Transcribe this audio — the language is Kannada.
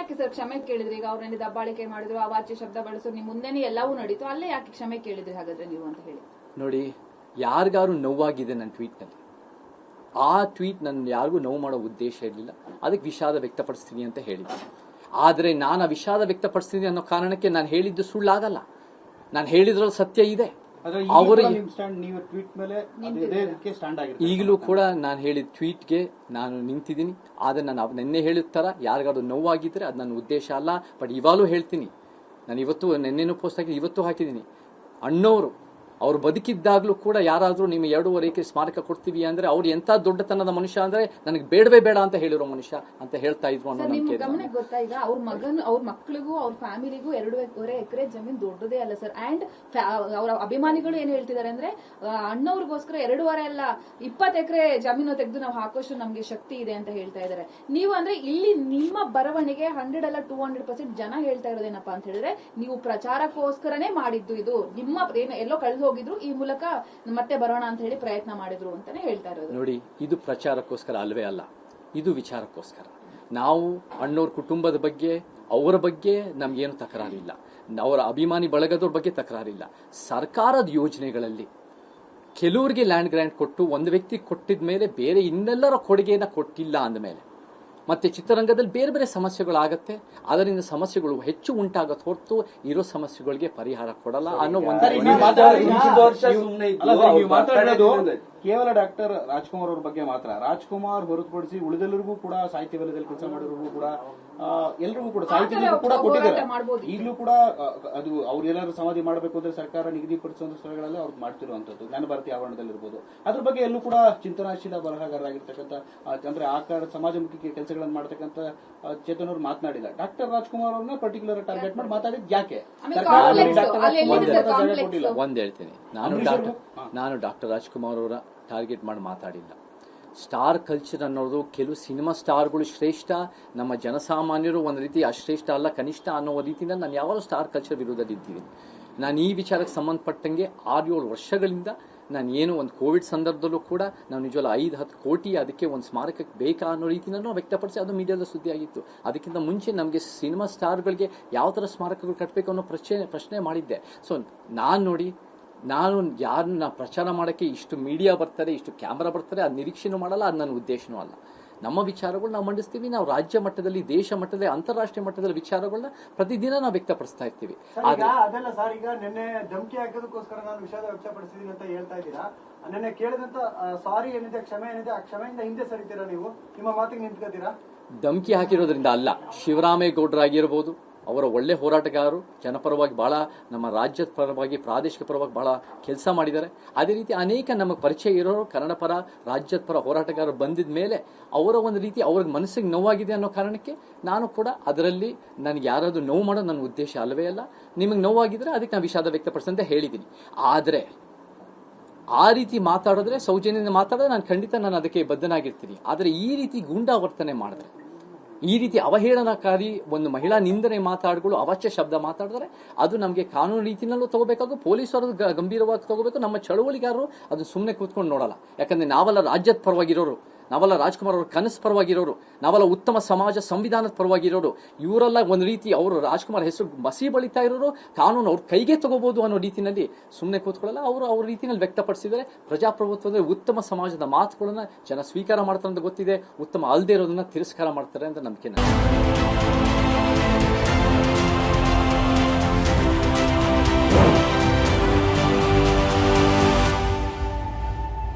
ಯಾಕೆ ಸರ್ ಕ್ಷಮೆ ಕೇಳಿದ್ರಿ? ಈಗ ಅವ್ರನ್ನ ದಬ್ಬಾಳಿಕೆ ಮಾಡಿದ್ರು, ಅವಾಚ್ಯ ಶಬ್ದ ಬಳಸೋ ನಿಮ್ ಮುಂದೆನೇ ಎಲ್ಲವೂ ನಡೀತು, ಅಲ್ಲೇ ಯಾಕೆ ಕ್ಷಮೆ ಕೇಳಿದ್ರಿ ಹಾಗಾದ್ರೆ ನೀವು ಅಂತ ಹೇಳಿ? ನೋಡಿ, ಯಾರಿಗಾರು ನೋವಾಗಿದೆ ನನ್ನ ಟ್ವೀಟ್ನಲ್ಲಿ. ಆ ಟ್ವೀಟ್ ನನ್ನ ಯಾರಿಗೂ ನೋವು ಮಾಡೋ ಉದ್ದೇಶ ಇರಲಿಲ್ಲ, ಅದಕ್ಕೆ ವಿಷಾದ ವ್ಯಕ್ತಪಡಿಸ್ತೀನಿ ಅಂತ ಹೇಳಿದ್ದೆ. ಆದರೆ ನಾನು ಆ ವಿಷಾದ ವ್ಯಕ್ತಪಡಿಸ್ತೀನಿ ಅನ್ನೋ ಕಾರಣಕ್ಕೆ ನಾನು ಹೇಳಿದ್ದು ಸುಳ್ಳಾಗಲ್ಲ. ನಾನು ಹೇಳಿದ್ರಲ್ಲಿ ಸತ್ಯ ಇದೆ. ಅವರು ಈಗಲೂ ಕೂಡ ನಾನು ಹೇಳಿದ ಟ್ವೀಟ್ಗೆ ನಾನು ನಿಂತಿದ್ದೀನಿ. ಆದರೆ ನಾನು ನಿನ್ನೆ ಹೇಳಿದ ಥರ ಯಾರಿಗಾದ್ರು ನೋವಾಗಿದ್ರೆ ಅದು ನನ್ನ ಉದ್ದೇಶ ಅಲ್ಲ. ಬಟ್ ಇವಾಗಲೂ ಹೇಳ್ತೀನಿ, ನಾನು ಇವತ್ತು ನಿನ್ನೆನೂ ಪೋಸ್ಟ್ ಹಾಕಿ ಇವತ್ತು ಹಾಕಿದ್ದೀನಿ, ಅಣ್ಣವರು ಅವ್ರು ಬದುಕಿದ್ದಾಗಲೂ ಕೂಡ ಯಾರಾದರೂ ನಿಮ್ಮ 2.5 ಎಕರೆ ಸ್ಮಾರಕ ಕೊಡ್ತೀವಿ ಅಂದ್ರೆ ಅವ್ರು ಎಂತ ದೊಡ್ಡತನದ ಮನುಷ್ಯ ಅಂದ್ರೆ ನನಗೆ ಬೇಡವೇ ಬೇಡ ಅಂತ ಹೇಳಿರೋ ಮನುಷ್ಯ ಅಂತ ಹೇಳ್ತಾ ಇದ್ರು ಅನ್ನೋ ಗಮನಕ್ಕೆ ಗೊತ್ತಾ? ಈಗ ಅವ್ರ ಮಕ್ಕಳಿಗೂ ಅವ್ರ ಫ್ಯಾಮಿಲಿಗೂ 2.5 ಎಕರೆ ಜಮೀನ್ ದೊಡ್ಡದೇ ಅಲ್ಲ ಸರ್. ಅಂಡ್ ಅವರ ಅಭಿಮಾನಿಗಳು ಏನ್ ಹೇಳ್ತಿದ್ದಾರೆ ಅಂದ್ರೆ ಅಣ್ಣವ್ರಿಗೋಸ್ಕರ 2.5 ಅಲ್ಲ 20 ಎಕರೆ ಜಮೀನು ತೆಗೆದು ನಾವು ಹಾಕೋಷ್ಟು ನಮ್ಗೆ ಶಕ್ತಿ ಇದೆ ಅಂತ ಹೇಳ್ತಾ ಇದ್ದಾರೆ. ನೀವು ಅಂದ್ರೆ ಇಲ್ಲಿ ನಿಮ್ಮ ಬರವಣಿಗೆ 100 ಅಲ್ಲ 200% ಜನ ಹೇಳ್ತಾ ಇರೋದೇನಪ್ಪಾ ಅಂತ ಹೇಳಿದ್ರೆ ನೀವು ಪ್ರಚಾರಕ್ಕೋಸ್ಕರನೇ ಮಾಡಿದ್ದು, ಇದು ನಿಮ್ಮ ಎಲ್ಲೋ ಕಳೆದು ಹೋಗಿದ್ರು, ಈ ಮೂಲಕ ಮತ್ತೆ ಬರೋಣ ಅಂತ ಹೇಳಿ ಪ್ರಯತ್ನ ಮಾಡಿದ್ರು ಅಂತಾನೆ ಹೇಳ್ತಾ ಇರೋದು. ನೋಡಿ, ಇದು ಪ್ರಚಾರಕ್ಕೋಸ್ಕರ ಅಲ್ವೇ ಅಲ್ಲ, ಇದು ವಿಚಾರಕ್ಕೋಸ್ಕರ. ನಾವು ಅಣ್ಣವ್ರ ಕುಟುಂಬದ ಬಗ್ಗೆ ಅವರ ಬಗ್ಗೆ ನಮ್ಗೇನು ತಕರಾರಿಲ್ಲ, ಅವರ ಅಭಿಮಾನಿ ಬಳಗದವ್ರ ಬಗ್ಗೆ ತಕರಾರಿಲ್ಲ. ಸರ್ಕಾರದ ಯೋಜನೆಗಳಲ್ಲಿ ಕೆಲವರಿಗೆ ಲ್ಯಾಂಡ್ ಗ್ರಾಂಟ್ ಕೊಟ್ಟು ಒಂದು ವ್ಯಕ್ತಿ ಕೊಟ್ಟಿದ ಮೇಲೆ ಬೇರೆ ಇನ್ನೆಲ್ಲರ ಕೊಡುಗೆಯನ್ನ ಕೊಟ್ಟಿಲ್ಲ ಅಂದಮೇಲೆ ಮತ್ತೆ ಚಿತ್ರರಂಗದಲ್ಲಿ ಬೇರೆ ಬೇರೆ ಸಮಸ್ಯೆಗಳಾಗತ್ತೆ. ಅದರಿಂದ ಸಮಸ್ಯೆಗಳು ಹೆಚ್ಚು ಉಂಟಾಗತ್ತೆ ಹೊರತು ಇರೋ ಸಮಸ್ಯೆಗಳಿಗೆ ಪರಿಹಾರ ಕೊಡಲ್ಲ ಅನ್ನೋ ಕೇವಲ ಡಾಕ್ಟರ್ ರಾಜ್ಕುಮಾರ್ ಅವ್ರ ಬಗ್ಗೆ ಮಾತ್ರ. ರಾಜ್ಕುಮಾರ್ ಹೊರತುಪಡಿಸಿ ಉಳಿದೆಲ್ಲರಿಗೂ ಕೂಡ ಸಾಹಿತ್ಯ ವಲಯದಲ್ಲಿ ಕೆಲಸ ಮಾಡಿರೋರಿಗೂ ಕೂಡ ಎಲ್ರಿಗೂ ಕೂಡ ಸಾಹಿತ್ಯಕ್ಕೂ ಕೂಡ ಕೊಟ್ಟಿದ್ದಾರೆ. ಈಗಲೂ ಕೂಡ ಅದು ಅವ್ರು ಏನಾದ್ರು ಸಮಾಧಿ ಮಾಡಬೇಕು ಅಂದ್ರೆ ಸರ್ಕಾರ ನಿಗದಿಪಡಿಸುವಂತ ಸ್ಥಳಗಳಲ್ಲಿ ಅವ್ರು ಮಾಡ್ತಿರುವಂತದ್ದು ಜ್ಞಾನ ಭಾರತಿ ಆವರಣದಲ್ಲಿರ್ಬೋದು. ಅದ್ರ ಬಗ್ಗೆ ಎಲ್ಲೂ ಕೂಡ ಚಿಂತನಾಶೀಲ ಬರಹಗಾರರಾಗಿರ್ತಕ್ಕಂಥ ಅಂದ್ರೆ ಆ ಸಮಾಜಮುಖಿ ಕೆಲಸಗಳನ್ನು ಮಾಡತಕ್ಕಂಥ ಚೇತನ್ ಅವರು ಮಾತನಾಡಿಲ್ಲ. ಡಾಕ್ಟರ್ ರಾಜ್ಕುಮಾರ್ ಅವ್ರನ್ನ ಪರ್ಟಿಕ್ಯುಲರ್ ಟಾರ್ಗೆಟ್ ಮಾಡಿ ಮಾತಾಡಿದ್ ಯಾಕೆ? ಒಂದ್ ಹೇಳ್ತೀನಿ, ನಾನು ಡಾಕ್ಟರ್ ರಾಜ್ಕುಮಾರ್ ಅವರ ಟಾರ್ಗೆಟ್ ಮಾಡಿ ಮಾತಾಡಿಲ್ಲ. ಸ್ಟಾರ್ ಕಲ್ಚರ್ ಅನ್ನೋದು ಕೆಲವು ಸಿನಿಮಾ ಸ್ಟಾರ್ಗಳು ಶ್ರೇಷ್ಠ, ನಮ್ಮ ಜನಸಾಮಾನ್ಯರು ಒಂದು ರೀತಿ ಅಶ್ರೇಷ್ಠ ಅಲ್ಲ ಕನಿಷ್ಠ ಅನ್ನೋ ರೀತಿಯಿಂದ ನಾನು ಯಾವಾಗಲೂ ಸ್ಟಾರ್ ಕಲ್ಚರ್ ವಿರೋಧದಲ್ಲಿ ಇದ್ದೀನಿ. ನಾನು ಈ ವಿಚಾರಕ್ಕೆ ಸಂಬಂಧಪಟ್ಟಂಗೆ 6-7 ವರ್ಷಗಳಿಂದ ನಾನು ಏನು ಒಂದು ಕೋವಿಡ್ ಸಂದರ್ಭದಲ್ಲೂ ಕೂಡ ನಾವು ನಿಜವಲ್ಲ 5-10 ಕೋಟಿ ಅದಕ್ಕೆ ಒಂದು ಸ್ಮಾರಕಕ್ಕೆ ಬೇಕಾ ಅನ್ನೋ ರೀತಿಯನ್ನು ವ್ಯಕ್ತಪಡಿಸಿ ಅದು ಮೀಡಿಯಾದ ಸುದ್ದಿ ಆಗಿತ್ತು. ಅದಕ್ಕಿಂತ ಮುಂಚೆ ನಮಗೆ ಸಿನಿಮಾ ಸ್ಟಾರ್ಗಳಿಗೆ ಯಾವ ಥರ ಸ್ಮಾರಕಗಳು ಕಟ್ಟಬೇಕು ಅನ್ನೋ ಪ್ರಶ್ನೆ ಮಾಡಿದ್ದೆ. ಸೊ ನಾನು ಯಾರನ್ನ ಪ್ರಚಾರ ಮಾಡೋಕ್ಕೆ ಇಷ್ಟು ಮೀಡಿಯಾ ಬರ್ತಾರೆ, ಇಷ್ಟು ಕ್ಯಾಮ್ರಾ ಬರ್ತಾರೆ, ಅದು ನಿರೀಕ್ಷೆನೂ ಮಾಡಲ್ಲ, ಅದು ನನ್ನ ಉದ್ದೇಶನೂ ಅಲ್ಲ. ನಮ್ಮ ವಿಚಾರಗಳು ನಾವು ಮಂಡಿಸ್ತೀವಿ. ನಾವು ರಾಜ್ಯ ಮಟ್ಟದಲ್ಲಿ, ದೇಶ ಮಟ್ಟದಲ್ಲಿ, ಅಂತಾರಾಷ್ಟ್ರೀಯ ಮಟ್ಟದಲ್ಲಿ ವಿಚಾರಗಳನ್ನ ಪ್ರತಿದಿನ ನಾವು ವ್ಯಕ್ತಪಡಿಸ್ತಾ ಇರ್ತೀವಿ. ಅದೆಲ್ಲ ಸರ್, ಈಗ ನಿನ್ನೆ ಧಮಕಿ ಹಾಕೋದಕ್ಕೋಸ್ಕರ ನಾನು ವಿಷಾದ ವ್ಯಕ್ತಪಡಿಸಿದೀನಿ ಅಂತ ಹೇಳ್ತಾ ಇದ್ದೀರಾ. ನಿನ್ನೆ ಕೇಳಿದಂತ ಸಾರಿ ಏನಿದೆ, ಕ್ಷಮೆ ಏನಿದೆ, ಆ ಕ್ಷಮೆಯಿಂದ ಹಿಂದೆ ಸರಿತೀರಾ? ನೀವು ನಿಮ್ಮ ಮಾತಿಗೆ ನಿಂತ್ಕೋತೀರಾ? ಧಮಕಿ ಹಾಕಿರೋದ್ರಿಂದ ಅಲ್ಲ. ಶಿವರಾಮೇಗೌಡರಾಗಿರ್ಬೋದು, ಅವರ ಒಳ್ಳೆ ಹೋರಾಟಗಾರರು, ಜನಪರವಾಗಿ ಬಹಳ ನಮ್ಮ ರಾಜ್ಯದ ಪರವಾಗಿ, ಪ್ರಾದೇಶಿಕ ಪರವಾಗಿ ಬಹಳ ಕೆಲಸ ಮಾಡಿದ್ದಾರೆ. ಅದೇ ರೀತಿ ಅನೇಕ ನಮಗೆ ಪರಿಚಯ ಇರೋರು ಕನ್ನಡ ಪರ, ರಾಜ್ಯದ ಪರ ಹೋರಾಟಗಾರರು ಬಂದಿದ ಮೇಲೆ ಅವರ ಒಂದು ರೀತಿ ಅವ್ರಿಗೆ ಮನಸ್ಸಿಗೆ ನೋವಾಗಿದೆ ಅನ್ನೋ ಕಾರಣಕ್ಕೆ ನಾನು ಕೂಡ ಅದರಲ್ಲಿ ನನಗೆ ಯಾರಾದರೂ ನೋವು ಮಾಡೋದು ನನ್ನ ಉದ್ದೇಶ ಅಲ್ಲವೇ ಅಲ್ಲ. ನಿಮಗೆ ನೋವಾಗಿದ್ರೆ ಅದಕ್ಕೆ ನಾನು ವಿಷಾದ ವ್ಯಕ್ತಪಡಿಸಂತ ಹೇಳಿದ್ದೀನಿ. ಆದರೆ ಆ ರೀತಿ ಮಾತಾಡಿದ್ರೆ, ಸೌಜನ್ಯದಿಂದ ಮಾತಾಡಿದ್ರೆ ನಾನು ಖಂಡಿತ ಅದಕ್ಕೆ ಬದ್ಧನಾಗಿರ್ತೀನಿ. ಆದರೆ ಈ ರೀತಿ ಗೂಂಡಾವರ್ತನೆ ಮಾಡಿದ್ರೆ, ಈ ರೀತಿ ಅವಹೇಳನಕಾರಿ ಒಂದು ಮಹಿಳಾ ನಿಂದನೆ ಮಾತಾಡ್ಗಳು, ಅವಾಚ್ಯ ಶಬ್ದ ಮಾತಾಡಿದ್ರೆ ಅದು ನಮಗೆ ಕಾನೂನು ರೀತಿಯಲ್ಲೂ ತಗೋಬೇಕಾಗು, ಪೊಲೀಸರು ಗಂಭೀರವಾಗಿ ತಗೋಬೇಕು. ನಮ್ಮ ಚಳವಳಿಗಾರರು ಅದು ಸುಮ್ಮನೆ ಕೂತ್ಕೊಂಡು ನೋಡಲ್ಲ. ಯಾಕಂದ್ರೆ ನಾವೆಲ್ಲ ರಾಜ್ಯದ ಪರವಾಗಿರೋರು, ನಾವೆಲ್ಲ ರಾಜ್ಕುಮಾರ್ ಅವ್ರ ಕನಸು ಪರವಾಗಿರೋರು, ನಾವೆಲ್ಲ ಉತ್ತಮ ಸಮಾಜ ಸಂವಿಧಾನದ ಪರವಾಗಿರೋರು. ಇವರೆಲ್ಲ ಒಂದು ರೀತಿ ಅವರು ರಾಜ್ಕುಮಾರ್ ಹೆಸರು ಮಸಿ ಬಳಿತಾ ಇರೋರು, ಕಾನೂನು ಅವ್ರ ಕೈಗೆ ತಗೋಬಹುದು ಅನ್ನೋ ರೀತಿಯಲ್ಲಿ ಸುಮ್ಮನೆ ಕೂತ್ಕೊಳ್ಳಲ್ಲ. ಅವರು ಅವ್ರ ರೀತಿಯಲ್ಲಿ ವ್ಯಕ್ತಪಡಿಸಿದರೆ ಪ್ರಜಾಪ್ರಭುತ್ವದಲ್ಲಿ ಉತ್ತಮ ಸಮಾಜದ ಮಾತುಗಳನ್ನ ಜನ ಸ್ವೀಕಾರ ಮಾಡ್ತಾರೆ ಅಂತ ಗೊತ್ತಿದೆ. ಉತ್ತಮ ಅಲ್ಲದೆ ಇರೋದನ್ನ ತಿರಸ್ಕಾರ ಮಾಡ್ತಾರೆ ಅಂತ ನಂಬಿಕೆ.